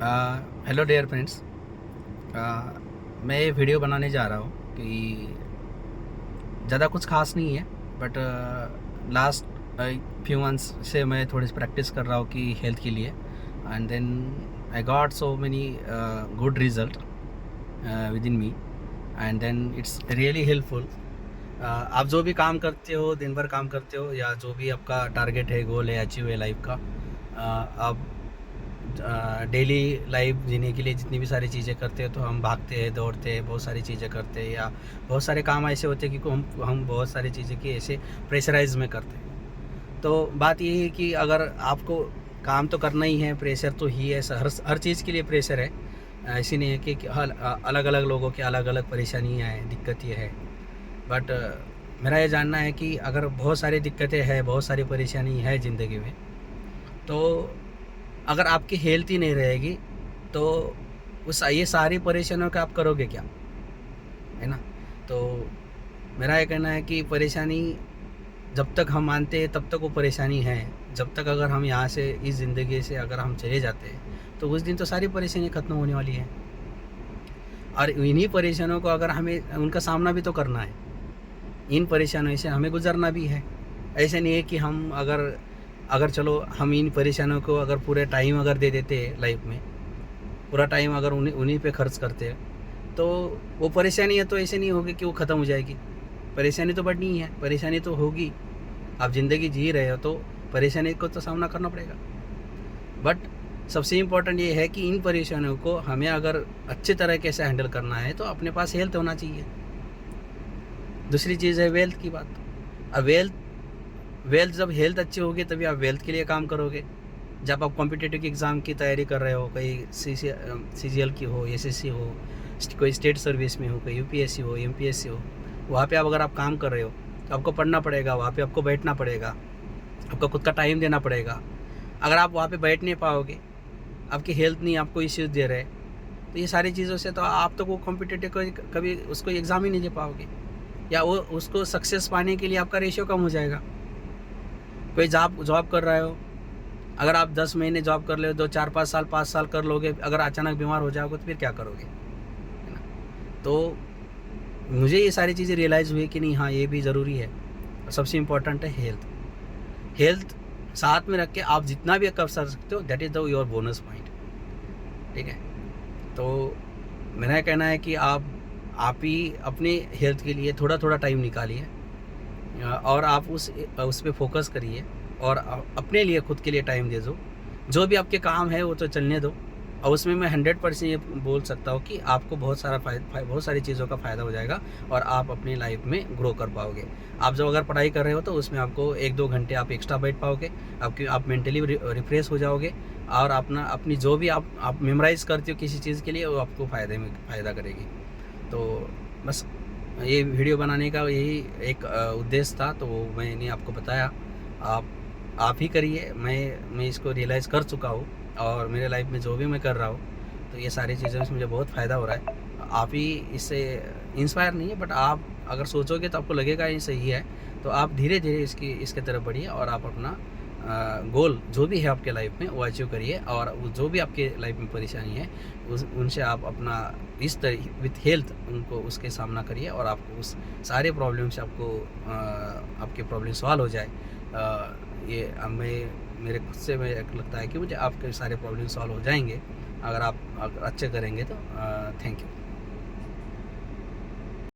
Hello dear friends. मैं ये video बनाने जा रहा हूँ कि ज़्यादा कुछ खास नहीं है, बट लास्ट फ्यू मंथ्स से मैं थोड़ी सी प्रैक्टिस कर रहा हूँ कि हेल्थ के लिए। And then I got so many good result within me, and then it's really helpful. आप जो भी काम करते हो, दिन भर काम करते हो, या जो भी आपका टारगेट है, गोल है, अचीव है लाइफ का, आप डेली लाइफ जीने के लिए जितनी भी सारी चीज़ें करते हैं, तो हम भागते हैं, दौड़ते हैं, बहुत सारी चीज़ें करते हैं, या बहुत सारे काम ऐसे होते हैं कि हम बहुत सारी चीज़ें की ऐसे प्रेशराइज में करते हैं। तो बात ये है कि अगर आपको काम तो करना ही है, प्रेशर तो ही है, हर चीज़ के लिए प्रेशर है। ऐसी नहीं है कि अलग अलग लोगों की अलग अलग परेशानियाँ हैं, दिक्कतें हैं। बट मेरा ये जानना है कि अगर बहुत सारी दिक्कतें हैं, बहुत सारी परेशानी है ज़िंदगी में, तो अगर आपकी हेल्थ ही नहीं रहेगी, तो उस ये सारी परेशानियों का आप करोगे क्या, है ना? तो मेरा ये कहना है कि परेशानी जब तक हम मानते हैं तब तक वो परेशानी है। जब तक अगर हम यहाँ से, इस ज़िंदगी से अगर हम चले जाते हैं, तो उस दिन तो सारी परेशानी ख़त्म होने वाली है। और इन्हीं परेशानियों को अगर हमें उनका सामना भी तो करना है, इन परेशानियों से हमें गुजरना भी है। ऐसे नहीं है कि हम अगर अगर चलो हम इन परेशानियों को अगर पूरे टाइम अगर दे देते हैं लाइफ में, पूरा टाइम अगर उन्हीं उन्हीं पे खर्च करते हैं, तो वो परेशानी है तो ऐसे नहीं होगी कि वो ख़त्म हो जाएगी। परेशानी तो बढ़नी ही है, परेशानी तो होगी। आप ज़िंदगी जी रहे हो तो परेशानी को तो सामना करना पड़ेगा। बट सबसे इम्पोर्टेंट ये है कि इन परेशानियों को हमें अगर अच्छे तरीके से हैंडल करना है, तो अपने पास हेल्थ होना चाहिए। दूसरी चीज़ है वेल्थ की बात। अब वेल्थ वेल्थ जब हेल्थ अच्छी होगी तभी आप वेल्थ के लिए काम करोगे। जब आप कॉम्पिटिटिव एग्ज़ाम की तैयारी कर रहे हो, कहीं सीजीएल की हो, एसएससी हो, कोई स्टेट सर्विस में हो, कोई यूपीएससी हो, एमपीएससी हो, वहाँ पे आप अगर आप काम कर रहे हो, तो आपको पढ़ना पड़ेगा, वहाँ पे आपको बैठना पड़ेगा, आपको खुद का टाइम देना पड़ेगा। अगर आप वहाँ पे बैठ नहीं पाओगे, आपकी हेल्थ नहीं आपको इश्यूज़ दे रहे, तो ये सारी चीज़ों से तो आप तो वो कॉम्पिटिटिव को कभी उसको एग्ज़ाम ही नहीं दे पाओगे, या वो उसको सक्सेस पाने के लिए आपका रेशियो कम हो जाएगा। कोई जॉब जॉब कर रहे हो, अगर आप 10 महीने जॉब कर ले, 2 4 5 साल कर लोगे, अगर अचानक बीमार हो जाओगे तो फिर क्या करोगे, है ना? तो मुझे ये सारी चीज़ें रियलाइज़ हुई कि नहीं, हाँ, ये भी ज़रूरी है। सबसे इम्पोर्टेंट है हेल्थ। हेल्थ साथ में रख के आप जितना भी कर सकते हो, that is the your bonus point. ठीक है? तो मेरा कहना है कि आप ही अपनी हेल्थ के लिए थोड़ा-थोड़ा टाइम निकालिए, और आप उस पे फ़ोकस करिए, और अपने लिए, खुद के लिए टाइम दे दो। जो भी आपके काम है वो तो चलने दो, और उसमें मैं 100% ये बोल सकता हूँ कि आपको बहुत सारी चीज़ों का फ़ायदा हो जाएगा, और आप अपनी लाइफ में ग्रो कर पाओगे। आप जब अगर पढ़ाई कर रहे हो, तो उसमें आपको 1-2 घंटे आप एक्स्ट्रा बैठ पाओगे, आप मेंटली रिफ्रेश हो जाओगे, और अपनी जो भी आप मेमोराइज़ करते हो किसी चीज़ के लिए, वो आपको फ़ायदा करेगी। तो बस ये वीडियो बनाने का यही एक उद्देश्य था, तो मैंने आपको बताया। आप ही करिए। मैं इसको रियलाइज़ कर चुका हूँ, और मेरे लाइफ में जो भी मैं कर रहा हूँ, तो ये सारी चीज़ों से मुझे बहुत फ़ायदा हो रहा है। आप ही इससे इंस्पायर नहीं है, बट आप अगर सोचोगे तो आपको लगेगा ये सही है। तो आप धीरे-धीरे इसके तरफ बढ़िए, और आप अपना गोल जो भी है आपके लाइफ में वो अचीव करिए, और जो भी आपके लाइफ में परेशानी है, उनसे आप अपना इस तरह विथ हेल्थ उनको उसके सामना करिए, और आपको उस सारे प्रॉब्लम से आपके प्रॉब्लम सॉल्व हो जाए। ये मेरे खुद से मैं लगता है कि मुझे आपके सारे प्रॉब्लम सॉल्व हो जाएंगे, अगर आप अच्छे करेंगे तो। Thank you.